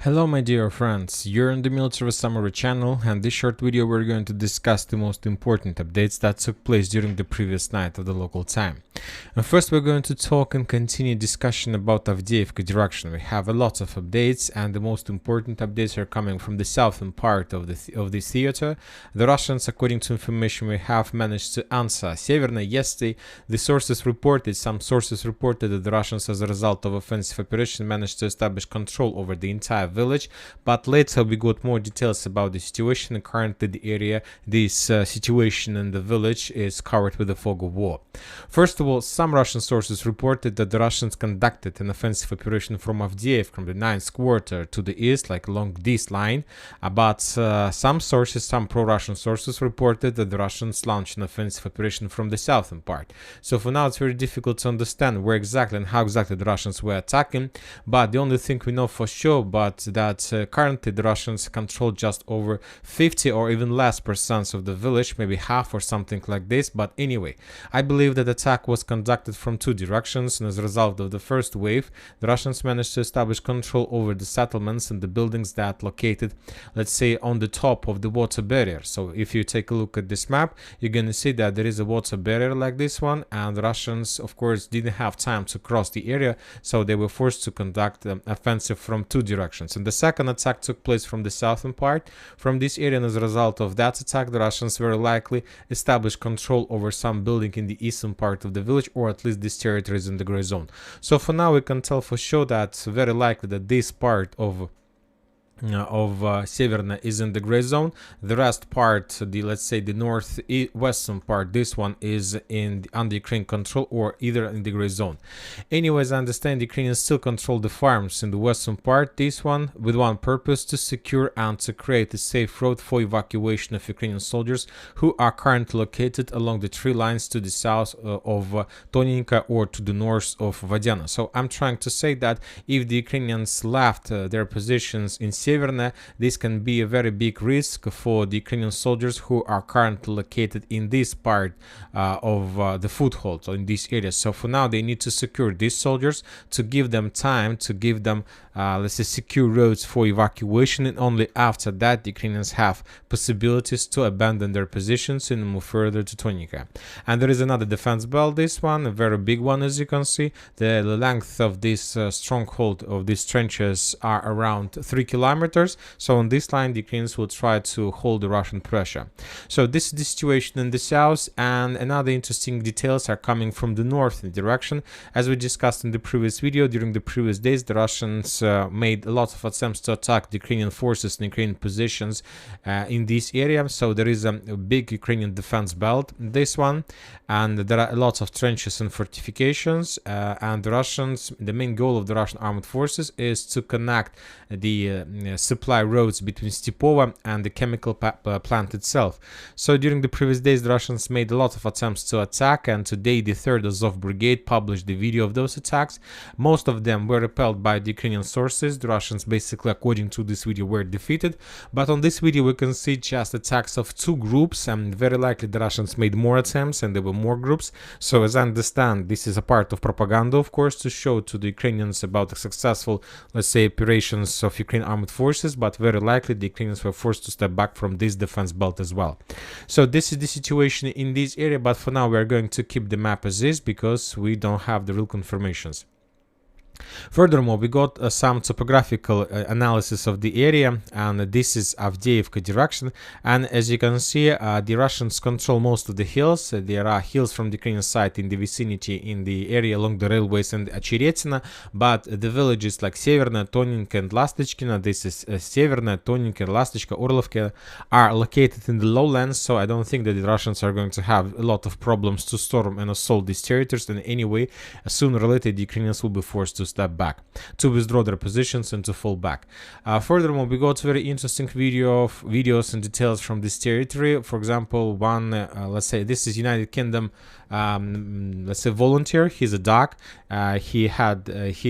Hello my dear friends, you're on the Military Summary channel, and this short video we're going to discuss the most important updates that took place during the previous night of the local time. And first we're going to talk and continue discussion about Avdiivka direction. We have a lot of updates, and the most important updates are coming from the southern part of the theater. The Russians, according to information we have, managed to answer Severna yesterday. Some sources reported that the Russians, as a result of offensive operation, managed to establish control over the entire village, but later we got more details about the situation, and currently this situation in the village is covered with the fog of war. First of all, some Russian sources reported that the Russians conducted an offensive operation from Avdiivka, from the 9th quarter to the east, like along this line, but some pro-Russian sources reported that the Russians launched an offensive operation from the southern part. So for now it's very difficult to understand where exactly and how exactly the Russians were attacking, but the only thing we know for sure that currently the Russians control just over 50 or even less percent of the village, maybe half or something like this. But anyway, I believe that the attack was conducted from two directions, and as a result of the first wave, the Russians managed to establish control over the settlements and the buildings that located, let's say, on the top of the water barrier. So if you take a look at this map, you're going to see that there is a water barrier like this one, and the Russians, of course, didn't have time to cross the area, so they were forced to conduct an offensive from two directions. And the second attack took place from the southern part from this area, and as a result of that attack, the Russians very likely established control over some building in the eastern part of the village, or at least this territory is in the gray zone. So for now we can tell for sure that very likely that this part of Severna is in the gray zone. The rest part, let's say the northwestern part, this one is under Ukraine control or either in the gray zone. Anyways, I understand the Ukrainians still control the farms in the western part, this one with one purpose: to secure and to create a safe road for evacuation of Ukrainian soldiers who are currently located along the tree lines to the south of Tonenka or to the north of Vadiana. So I'm trying to say that if the Ukrainians left their positions in Severna, this can be a very big risk for the Ukrainian soldiers who are currently located in this part of the foothold, so in this area. So for now they need to secure these soldiers, to give them time, to give them let's say secure roads for evacuation, and only after that the Ukrainians have possibilities to abandon their positions and move further to Tonenka. And there is another defense belt, this one, a very big one, as you can see. The length of this stronghold of these trenches are around 3 kilometers. So on this line the Ukrainians will try to hold the Russian pressure. So this is the situation in the south, and another interesting details are coming from the northern direction. As we discussed in the previous video, during the previous days the Russians made a lot of attempts to attack the Ukrainian forces and Ukrainian positions in this area. So there is a big Ukrainian defense belt, this one, and there are a lot of trenches and fortifications, and the main goal of the Russian armed forces is to connect the supply roads between Stepova and the chemical plant itself. So during the previous days the Russians made a lot of attempts to attack, and today the 3rd Azov Brigade published the video of those attacks. Most of them were repelled by the Ukrainian sources. The Russians, basically according to this video, were defeated, but on this video we can see just attacks of two groups, and very likely the Russians made more attempts and there were more groups. So as I understand, this is a part of propaganda, of course, to show to the Ukrainians about the successful, let's say, operations of Ukraine armed forces, but very likely the Ukrainians were forced to step back from this defense belt as well. So this is the situation in this area, but for now we are going to keep the map as is because we don't have the real confirmations. Furthermore, we got some topographical analysis of the area, and this is Avdiivka direction. And as you can see, the Russians control most of the hills. There are hills from the Ukrainian side in the vicinity, in the area along the railways and Cheretina, but the villages like Severna, Tonenka and Lastichkina, this is Severna, Tonenka, Lastichka, Orlovka, are located in the lowlands. So I don't think that the Russians are going to have a lot of problems to storm and assault these territories. And anyway, sooner or later the Ukrainians will be forced to step back, to withdraw their positions and to fall back. Furthermore, we got very interesting videos and details from this territory. For example, one, let's say this is United Kingdom, let's say volunteer. He's a doc. He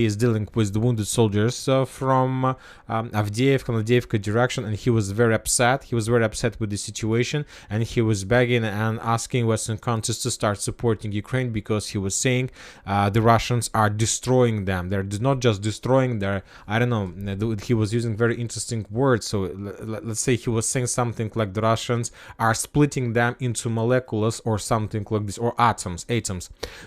is dealing with the wounded soldiers from Avdiivka direction, and he was very upset. He was very upset with the situation, and he was begging and asking Western countries to start supporting Ukraine, because he was saying the Russians are destroying them. time. They're not just destroying, they're, I don't know, he was using very interesting words. So let's say he was saying something like the Russians are splitting them into molecules or something like this, or atoms.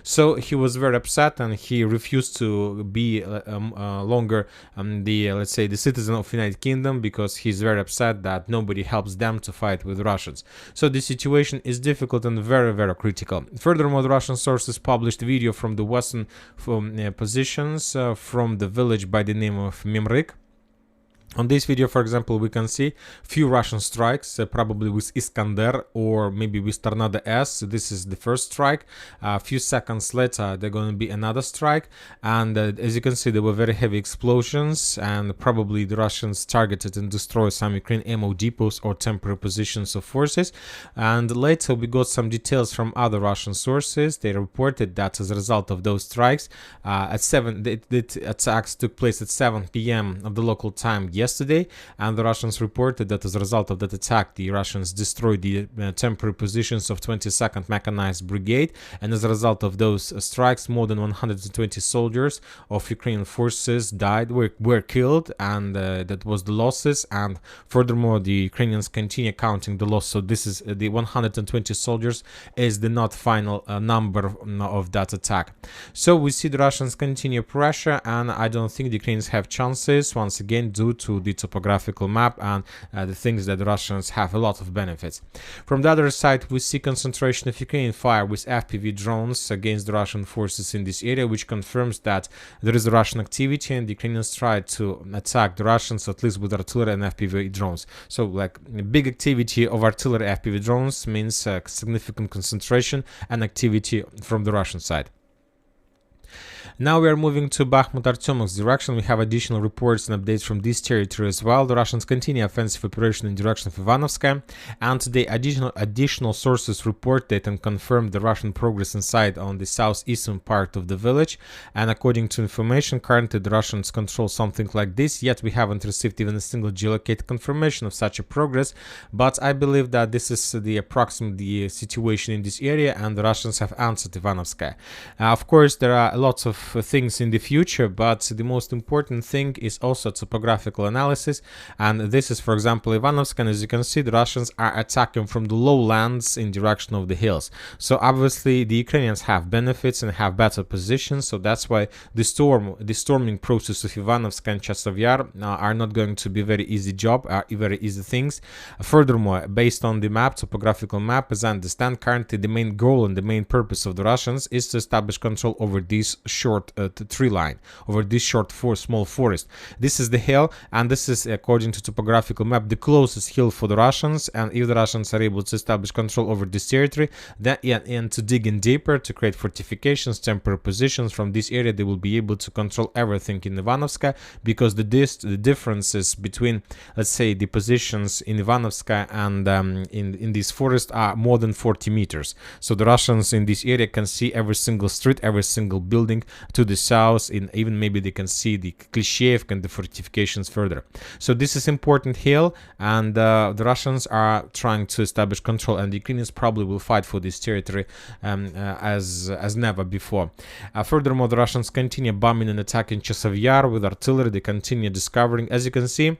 So he was very upset, and he refused to be longer the, let's say, the citizen of United Kingdom, because he's very upset that nobody helps them to fight with Russians. So the situation is difficult and very, very critical. Furthermore, the Russian sources published video from the Western positions from the village by the name of Memrik. On this video, for example, we can see few Russian strikes, probably with Iskander or maybe with Tornado S. This is the first strike. A few seconds later, there's going to be another strike. And as you can see, there were very heavy explosions, and probably the Russians targeted and destroyed some Ukrainian ammo depots or temporary positions of forces. And later, we got some details from other Russian sources. They reported that as a result of those strikes, the attacks took place at 7 p.m. of the local time yesterday, and the Russians reported that as a result of that attack, the Russians destroyed the temporary positions of 22nd Mechanized Brigade, and as a result of those strikes, more than 120 soldiers of Ukrainian forces died, were killed, and that was the losses. And furthermore, the Ukrainians continue counting the loss. So this is the 120 soldiers is the not final number of that attack. So we see the Russians continue pressure, and I don't think the Ukrainians have chances once again due to the topographical map and the things that the Russians have a lot of benefits. From the other side, we see concentration of Ukrainian fire with FPV drones against the Russian forces in this area, which confirms that there is a Russian activity, and the Ukrainians try to attack the Russians at least with artillery and FPV drones. So like big activity of artillery FPV drones means significant concentration and activity from the Russian side. Now we are moving to Bakhmut-Artyomovsk direction. We have additional reports and updates from this territory as well. The Russians continue offensive operation in direction of Ivanovska, and today additional sources reported and confirmed the Russian progress inside on the southeastern part of the village. And according to information, currently the Russians control something like this, yet we haven't received even a single geolocated confirmation of such a progress. But I believe that this is the approximate situation in this area, and the Russians have answered Ivanovska. Of course, there are lots of things in the future, but the most important thing is also topographical analysis, and this is, for example, Ivanovsk, and as you can see, the Russians are attacking from the lowlands in direction of the hills. So obviously the Ukrainians have benefits and have better positions, so that's why the storming process of Ivanovsk and Chasiv Yar are not going to be very easy job, very easy things. Furthermore, based on the map, topographical map, as I understand, currently the main goal and the main purpose of the Russians is to establish control over this short tree line, over this short small forest. This is the hill, and this is, according to topographical map, the closest hill for the Russians. And if the Russians are able to establish control over this territory, then and to dig in deeper, to create fortifications, temporary positions from this area, they will be able to control everything in Ivanovska, because the differences between, let's say, the positions in Ivanovska and in this forest are more than 40 meters. So the Russians in this area can see every single street, every single building to the south, even maybe they can see the Klishevka and the fortifications further. So this is important hill, and the Russians are trying to establish control, and the Ukrainians probably will fight for this territory as never before. Furthermore, the Russians continue bombing and attacking Chasiv Yar with artillery. They continue discovering, as you can see,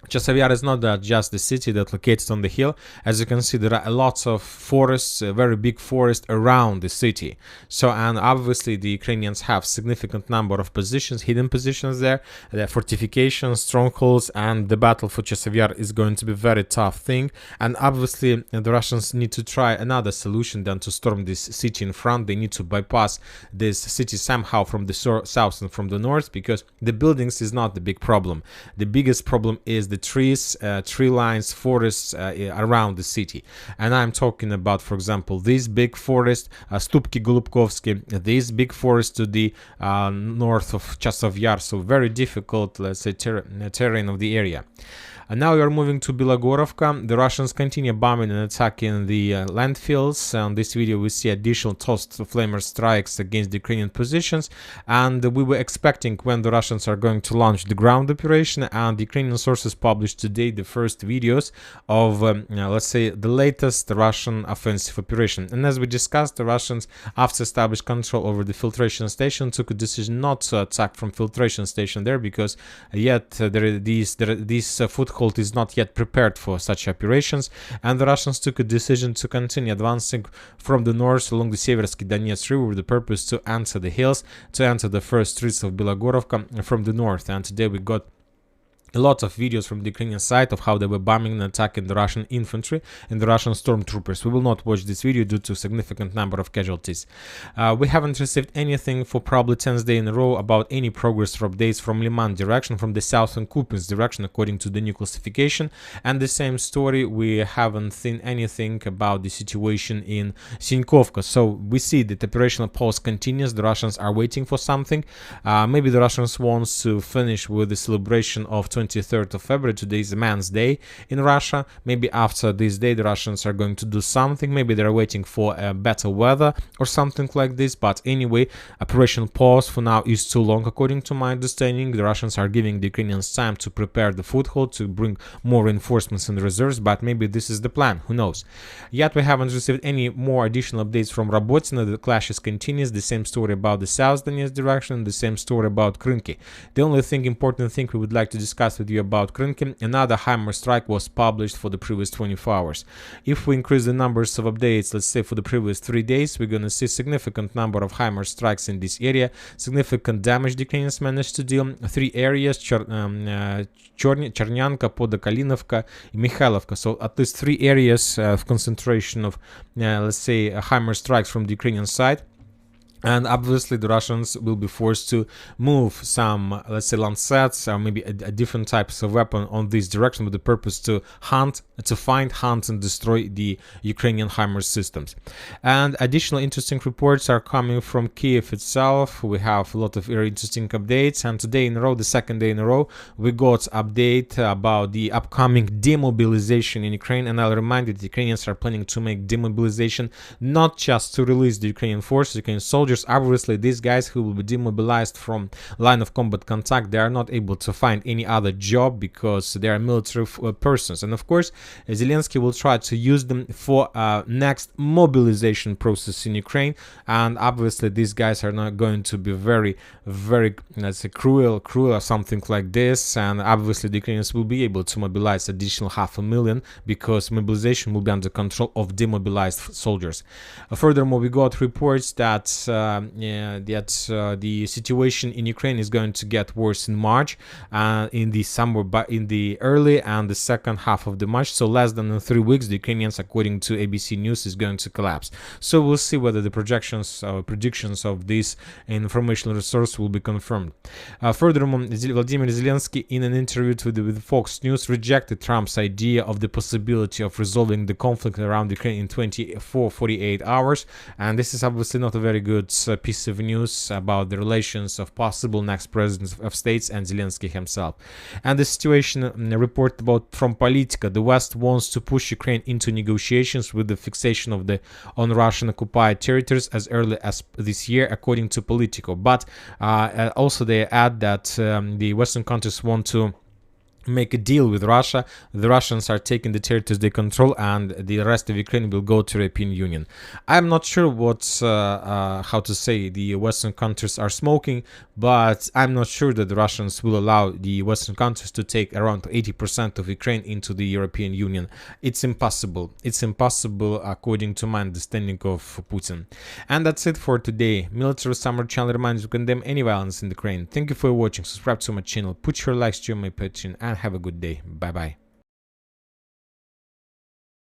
Chasiv Yar is not just the city that's located on the hill. As you can see, there are lots of forests, a very big forest around the city. So, and obviously the Ukrainians have significant number of positions, hidden positions there, fortifications, strongholds, and the battle for Chasiv Yar is going to be a very tough thing. And obviously the Russians need to try another solution than to storm this city in front. They need to bypass this city somehow from the south and from the north, because the buildings is not the big problem. The biggest problem is the trees, tree lines, forests around the city. And I'm talking about, for example, this big forest, Stupki Golubkovsky, this big forest to the north of Chasiv Yar. So very difficult, let's say, terrain of the area. And now we are moving to Bilogorovka. The Russians continue bombing and attacking the landfills. On this video, we see additional tossed flamer strikes against the Ukrainian positions. And we were expecting when the Russians are going to launch the ground operation. And Ukrainian sources published today the first videos of, let's say, the latest Russian offensive operation. And as we discussed, the Russians, after established control over the filtration station, took a decision not to attack from filtration station there because yet this foothold is not yet prepared for such operations, and the Russians took a decision to continue advancing from the north along the Seversky Donetsk River with the purpose to enter the hills, to enter the first streets of Bilogorovka from the north. And today we got a lot of videos from the Ukrainian side of how they were bombing and attacking the Russian infantry and the Russian stormtroopers. We will not watch this video due to a significant number of casualties. We haven't received anything for probably 10th day in a row about any progress or updates from Liman direction, from the southern Kupinsk direction, according to the new classification. And the same story, we haven't seen anything about the situation in Sinkovka. So we see that the operational pause continues. The Russians are waiting for something. Maybe the Russians want to finish with the celebration of 23rd of February. Today is Man's Day in Russia. Maybe after this day the Russians are going to do something. Maybe they're waiting for better weather or something like this. But anyway, operation pause for now is too long, according to my understanding. The Russians are giving the Ukrainians time to prepare the foothold, to bring more reinforcements and reserves, but maybe this is the plan, who knows. Yet we haven't received any more additional updates from Robotina. The clashes continues. The same story about the South Donetsk direction, the same story about Krynki. The only important thing we would like to discuss with you about Krynki, another HIMARS strike was published for the previous 24 hours. If we increase the numbers of updates, let's say for the previous 3 days, we're going to see significant number of HIMARS strikes in this area, significant damage the Ukrainians managed to deal. 3 areas, Chernyanka, Podokalinovka, Mikhailovka. So at least 3 areas of concentration of, let's say, HIMARS strikes from the Ukrainian side. And obviously the Russians will be forced to move some, let's say, Lancets or maybe a different types of weapon on this direction with the purpose to hunt, hunt and destroy the Ukrainian HIMARS systems. And additional interesting reports are coming from Kiev itself. We have a lot of very interesting updates, and today in a row, the second day in a row, we got update about the upcoming demobilization in Ukraine. And I'll remind you that the Ukrainians are planning to make demobilization not just to release the Ukrainian forces, Ukrainian soldiers. Obviously, these guys who will be demobilized from line of combat contact, they are not able to find any other job because they are military persons. And of course, Zelensky will try to use them for next mobilization process in Ukraine. And obviously, these guys are not going to be very, let's say, cruel or something like this. And obviously, the Ukrainians will be able to mobilize additional 500,000 because mobilization will be under control of demobilized soldiers. Furthermore, we got reports that the situation in Ukraine is going to get worse in March, in the summer, but in the early and the second half of the March. So less than 3 weeks, the Ukrainians, according to ABC News, is going to collapse. So we'll see whether the predictions of this informational resource will be confirmed. Furthermore, Vladimir Zelensky, in an interview with Fox News, rejected Trump's idea of the possibility of resolving the conflict around Ukraine in 48 hours, and this is obviously not a very good piece of news about the relations of possible next presidents of states and Zelensky himself. And the situation reported about from Politica, the West wants to push Ukraine into negotiations with the fixation of the on Russian occupied territories as early as this year, according to Politico. But also they add that the Western countries want to make a deal with Russia. The Russians are taking the territories they control, and the rest of Ukraine will go to the European Union. I'm not sure what, how to say, the Western countries are smoking, but I'm not sure that the Russians will allow the Western countries to take around 80% of Ukraine into the European Union. It's impossible. It's impossible according to my understanding of Putin. And that's it for today. Military Summer Channel reminds you to condemn any violence in Ukraine. Thank you for watching. Subscribe to my channel. Put your likes to my Patreon and have a good day. Bye bye.